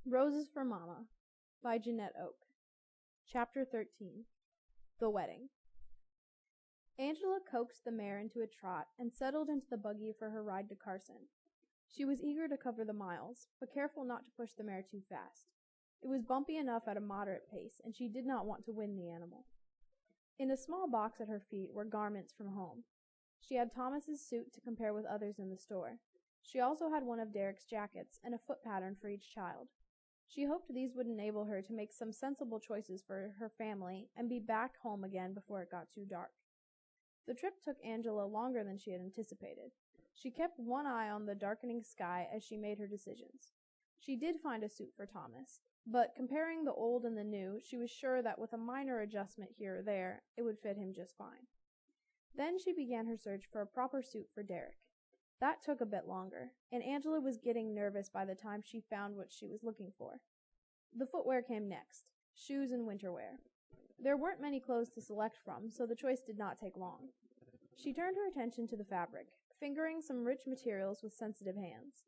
Roses for Mama by Janette Oak. Chapter 13. The Wedding. Angela coaxed the mare into a trot and settled into the buggy for her ride to Carson. She was eager to cover the miles, but careful not to push the mare too fast. It was bumpy enough at a moderate pace, and she did not want to win the animal. In a small box at her feet were garments from home. She had Thomas's suit to compare with others in the store. She also had one of Derek's jackets and a foot pattern for each child. She hoped these would enable her to make some sensible choices for her family and be back home again before it got too dark. The trip took Angela longer than she had anticipated. She kept one eye on the darkening sky as she made her decisions. She did find a suit for Thomas, but comparing the old and the new, she was sure that with a minor adjustment here or there, it would fit him just fine. Then she began her search for a proper suit for Derek. That took a bit longer, and Angela was getting nervous by the time she found what she was looking for. The footwear came next, shoes and winter wear. There weren't many clothes to select from, so the choice did not take long. She turned her attention to the fabric, fingering some rich materials with sensitive hands.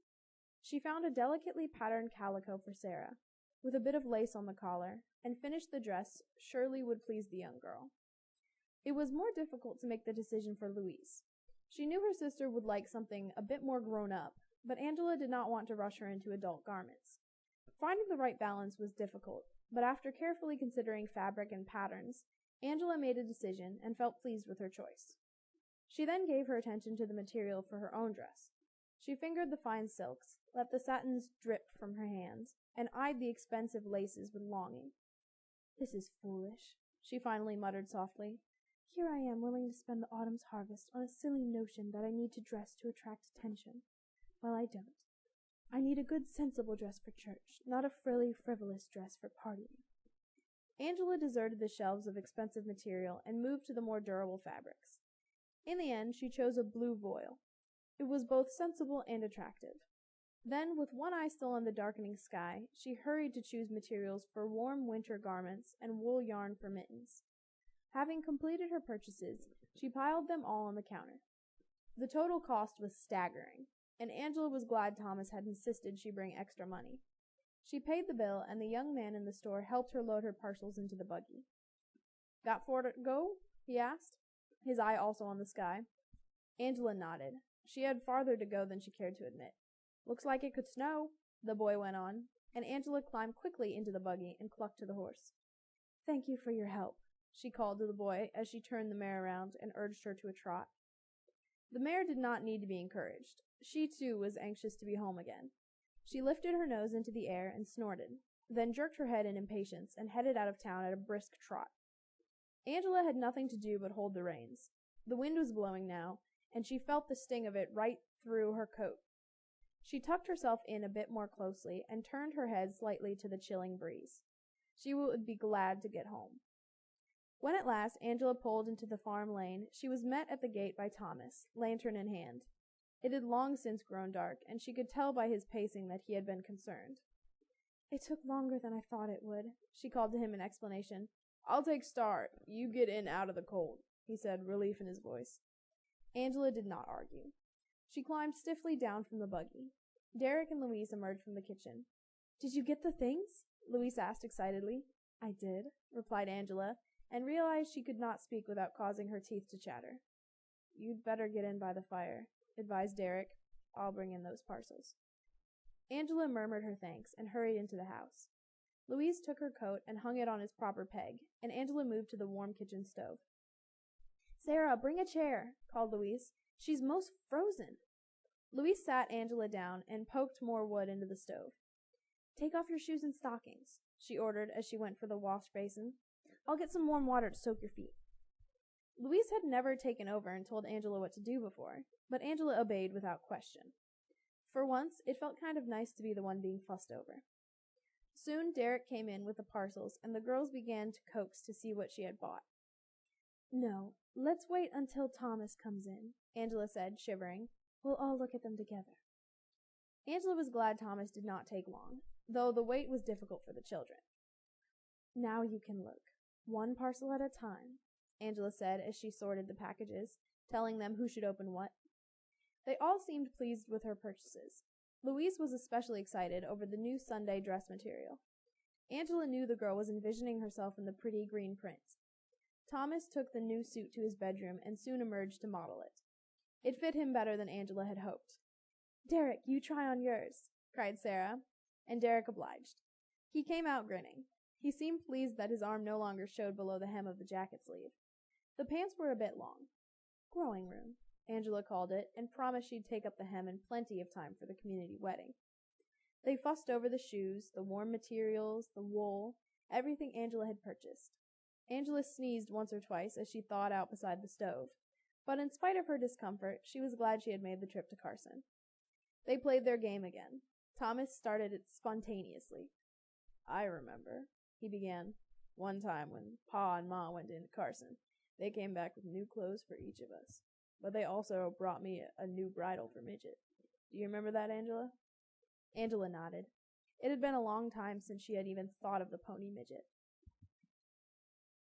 She found a delicately patterned calico for Sarah, with a bit of lace on the collar, and finished the dress surely would please the young girl. It was more difficult to make the decision for Louise. She knew her sister would like something a bit more grown up, but Angela did not want to rush her into adult garments. Finding the right balance was difficult, but after carefully considering fabric and patterns, Angela made a decision and felt pleased with her choice. She then gave her attention to the material for her own dress. She fingered the fine silks, let the satins drip from her hands, and eyed the expensive laces with longing. "This is foolish," she finally muttered softly. "Here I am willing to spend the autumn's harvest on a silly notion that I need to dress to attract attention. Well, I don't. I need a good, sensible dress for church, not a frilly, frivolous dress for partying." Angela deserted the shelves of expensive material and moved to the more durable fabrics. In the end, she chose a blue voile. It was both sensible and attractive. Then, with one eye still on the darkening sky, she hurried to choose materials for warm winter garments and wool yarn for mittens. Having completed her purchases, she piled them all on the counter. The total cost was staggering, and Angela was glad Thomas had insisted she bring extra money. She paid the bill, and the young man in the store helped her load her parcels into the buggy. "Got far to go?" he asked, his eye also on the sky. Angela nodded. She had farther to go than she cared to admit. "Looks like it could snow," the boy went on, and Angela climbed quickly into the buggy and clucked to the horse. "Thank you for your help," she called to the boy as she turned the mare around and urged her to a trot. The mare did not need to be encouraged. She, too, was anxious to be home again. She lifted her nose into the air and snorted, then jerked her head in impatience and headed out of town at a brisk trot. Angela had nothing to do but hold the reins. The wind was blowing now, and she felt the sting of it right through her coat. She tucked herself in a bit more closely and turned her head slightly to the chilling breeze. She would be glad to get home. When at last Angela pulled into the farm lane, she was met at the gate by Thomas, lantern in hand. It had long since grown dark, and she could tell by his pacing that he had been concerned. "It took longer than I thought it would," she called to him in explanation. "I'll take Star. You get in out of the cold," he said, relief in his voice. Angela did not argue. She climbed stiffly down from the buggy. Derek and Louise emerged from the kitchen. "Did you get the things?" Louise asked excitedly. "I did," replied Angela, and realized she could not speak without causing her teeth to chatter. "You'd better get in by the fire," advised Derek. "I'll bring in those parcels." Angela murmured her thanks and hurried into the house. Louise took her coat and hung it on its proper peg, and Angela moved to the warm kitchen stove. "Sarah, bring a chair," called Louise. "She's most frozen." Louise sat Angela down and poked more wood into the stove. "Take off your shoes and stockings," she ordered as she went for the wash basin. "I'll get some warm water to soak your feet." Louise had never taken over and told Angela what to do before, but Angela obeyed without question. For once, it felt kind of nice to be the one being fussed over. Soon Derek came in with the parcels, and the girls began to coax to see what she had bought. "No, let's wait until Thomas comes in," Angela said, shivering. "We'll all look at them together." Angela was glad Thomas did not take long, though the wait was difficult for the children. "Now you can look, one parcel at a time," Angela said as she sorted the packages, telling them who should open what. They all seemed pleased with her purchases. Louise was especially excited over the new Sunday dress material. Angela knew the girl was envisioning herself in the pretty green print. Thomas took the new suit to his bedroom and soon emerged to model it. It fit him better than Angela had hoped. "Derek, you try on yours," cried Sarah, and Derek obliged. He came out grinning. He seemed pleased that his arm no longer showed below the hem of the jacket sleeve. The pants were a bit long. "Growing room," Angela called it, and promised she'd take up the hem in plenty of time for the community wedding. They fussed over the shoes, the warm materials, the wool, everything Angela had purchased. Angela sneezed once or twice as she thawed out beside the stove, but in spite of her discomfort, she was glad she had made the trip to Carson. They played their game again. Thomas started it spontaneously. "I remember," he began, "one time when Pa and Ma went into Carson. They came back with new clothes for each of us. But they also brought me a new bridle for Midget. Do you remember that, Angela?" Angela nodded. It had been a long time since she had even thought of the pony Midget.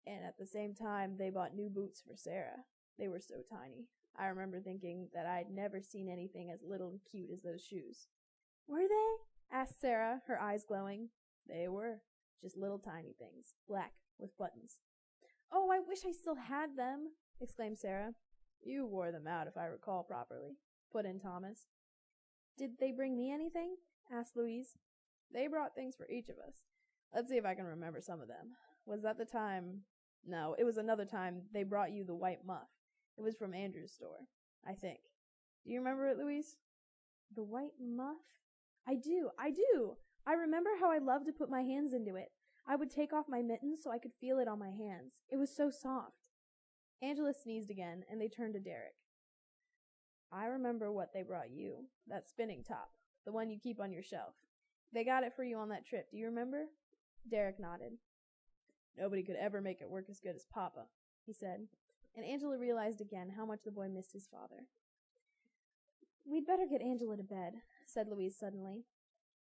"And at the same time, they bought new boots for Sarah. They were so tiny. I remember thinking that I'd never seen anything as little and cute as those shoes." "Were they?" asked Sarah, her eyes glowing. "They were. Just little tiny things. Black, with buttons." "Oh, I wish I still had them," exclaimed Sarah. "You wore them out, if I recall properly," put in Thomas. "Did they bring me anything?" asked Louise. "They brought things for each of us. Let's see if I can remember some of them. Was that the time? No, it was another time they brought you the white muff. It was from Andrew's store, I think. Do you remember it, Louise?" "The white muff? I do. I remember how I loved to put my hands into it. I would take off my mittens so I could feel it on my hands. It was so soft." Angela sneezed again, and they turned to Derek. "I remember what they brought you. That spinning top. The one you keep on your shelf. They got it for you on that trip. Do you remember?" Derek nodded. "Nobody could ever make it work as good as Papa," he said, and Angela realized again how much the boy missed his father. "We'd better get Angela to bed," said Louise suddenly.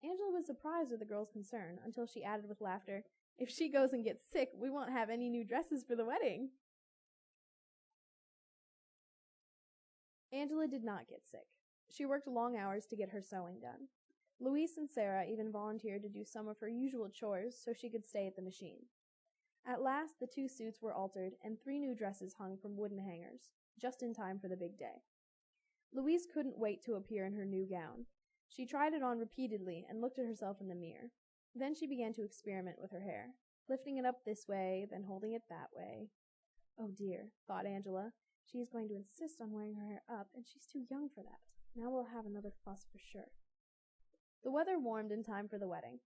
Angela was surprised at the girl's concern, until she added with laughter, "If she goes and gets sick, we won't have any new dresses for the wedding." Angela did not get sick. She worked long hours to get her sewing done. Louise and Sarah even volunteered to do some of her usual chores so she could stay at the machine. At last, the 2 suits were altered and 3 new dresses hung from wooden hangers, just in time for the big day. Louise couldn't wait to appear in her new gown. She tried it on repeatedly and looked at herself in the mirror. Then she began to experiment with her hair, lifting it up this way, then holding it that way. "Oh dear," thought Angela. "She is going to insist on wearing her hair up, and she's too young for that. Now we'll have another fuss for sure." The weather warmed in time for the wedding.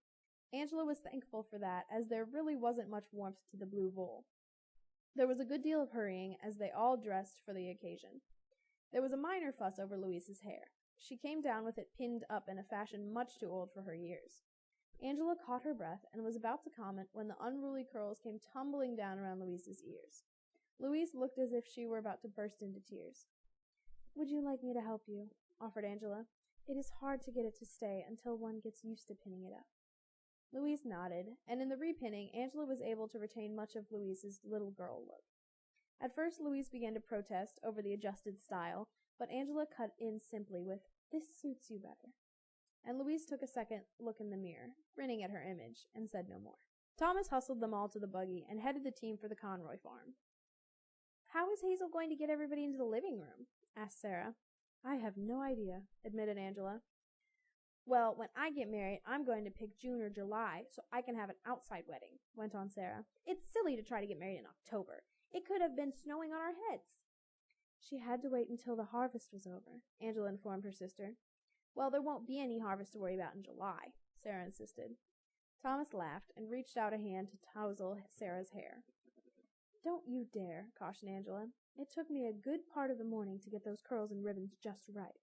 Angela was thankful for that, as there really wasn't much warmth to the blue voile. There was a good deal of hurrying as they all dressed for the occasion. There was a minor fuss over Louise's hair. She came down with it pinned up in a fashion much too old for her years. Angela caught her breath and was about to comment when the unruly curls came tumbling down around Louise's ears. Louise looked as if she were about to burst into tears. "Would you like me to help you?" offered Angela. "It is hard to get it to stay until one gets used to pinning it up." Louise nodded, and in the repinning, Angela was able to retain much of Louise's little girl look. At first, Louise began to protest over the adjusted style, but Angela cut in simply with, "This suits you better." And Louise took a second look in the mirror, grinning at her image, and said no more. Thomas hustled them all to the buggy and headed the team for the Conroy farm. "How is Hazel going to get everybody into the living room?" asked Sarah. "I have no idea," admitted Angela. "Well, when I get married, I'm going to pick June or July so I can have an outside wedding," went on Sarah. "It's silly to try to get married in October. It could have been snowing on our heads." "She had to wait until the harvest was over," Angela informed her sister. "Well, there won't be any harvest to worry about in July," Sarah insisted. Thomas laughed and reached out a hand to touzle Sarah's hair. "Don't you dare," cautioned Angela. "It took me a good part of the morning to get those curls and ribbons just right."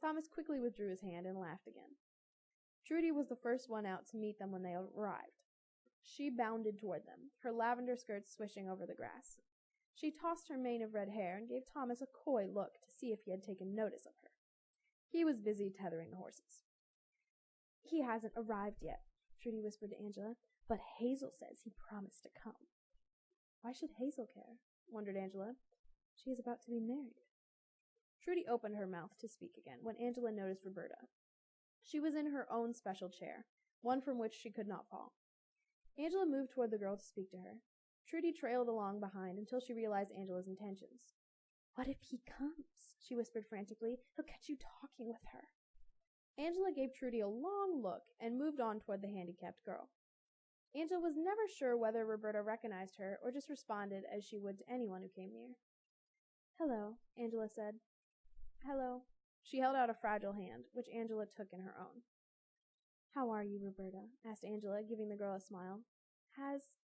Thomas quickly withdrew his hand and laughed again. Trudy was the first one out to meet them when they arrived. She bounded toward them, her lavender skirts swishing over the grass. She tossed her mane of red hair and gave Thomas a coy look to see if he had taken notice of her. He was busy tethering the horses. "He hasn't arrived yet," Trudy whispered to Angela, "but Hazel says he promised to come." "Why should Hazel care?" wondered Angela. "She is about to be married." Trudy opened her mouth to speak again when Angela noticed Roberta. She was in her own special chair, one from which she could not fall. Angela moved toward the girl to speak to her. Trudy trailed along behind until she realized Angela's intentions. "What if he comes?" she whispered frantically. "He'll catch you talking with her." Angela gave Trudy a long look and moved on toward the handicapped girl. Angela was never sure whether Roberta recognized her or just responded as she would to anyone who came near. "Hello," Angela said. "Hello." She held out a fragile hand, which Angela took in her own. "How are you, Roberta?" asked Angela, giving the girl a smile. Has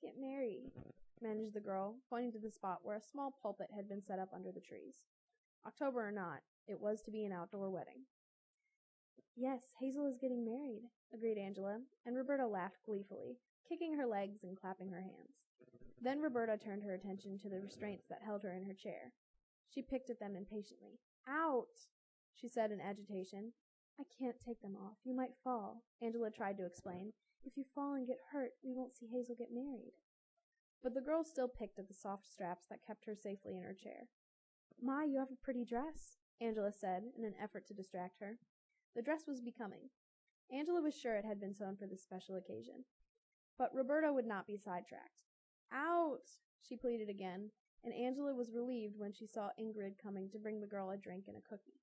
get married," managed the girl, pointing to the spot where a small pulpit had been set up under the trees. October or not, it was to be an outdoor wedding. "Yes, Hazel is getting married," agreed Angela, and Roberta laughed gleefully, kicking her legs and clapping her hands. Then Roberta turned her attention to the restraints that held her in her chair. She picked at them impatiently. "Out!" she said in agitation. "I can't take them off. You might fall," Angela tried to explain. "If you fall and get hurt, we won't see Hazel get married." But the girl still picked at the soft straps that kept her safely in her chair. "My, you have a pretty dress," Angela said in an effort to distract her. The dress was becoming. Angela was sure it had been sewn for this special occasion. But Roberta would not be sidetracked. "Out!" she pleaded again, and Angela was relieved when she saw Ingrid coming to bring the girl a drink and a cookie.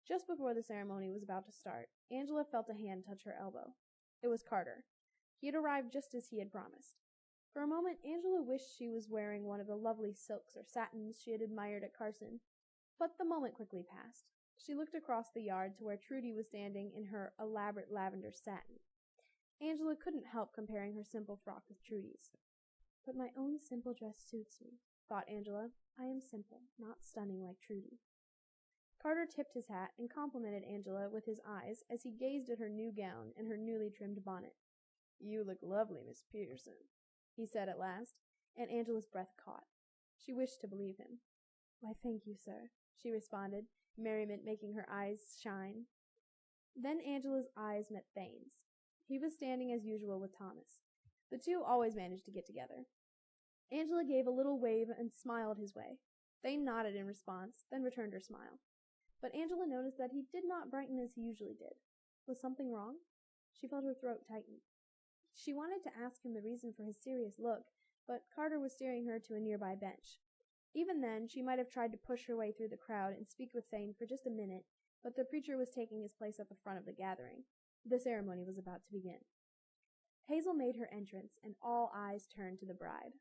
Just before the ceremony was about to start, Angela felt a hand touch her elbow. It was Carter. He had arrived just as he had promised. For a moment, Angela wished she was wearing one of the lovely silks or satins she had admired at Carson, but the moment quickly passed. She looked across the yard to where Trudy was standing in her elaborate lavender satin. Angela couldn't help comparing her simple frock with Trudy's. "But my own simple dress suits me," thought Angela. "I am simple, not stunning like Trudy." Carter tipped his hat and complimented Angela with his eyes as he gazed at her new gown and her newly trimmed bonnet. "You look lovely, Miss Peterson," he said at last, and Angela's breath caught. She wished to believe him. "Why, thank you, sir," she responded, merriment making her eyes shine. Then Angela's eyes met Thane's. He was standing as usual with Thomas. The two always managed to get together. Angela gave a little wave and smiled his way. Thane nodded in response, then returned her smile. But Angela noticed that he did not brighten as he usually did. Was something wrong? She felt her throat tighten. She wanted to ask him the reason for his serious look, but Carter was steering her to a nearby bench. Even then, she might have tried to push her way through the crowd and speak with Thane for just a minute, but the preacher was taking his place at the front of the gathering. The ceremony was about to begin. Hazel made her entrance, and all eyes turned to the bride.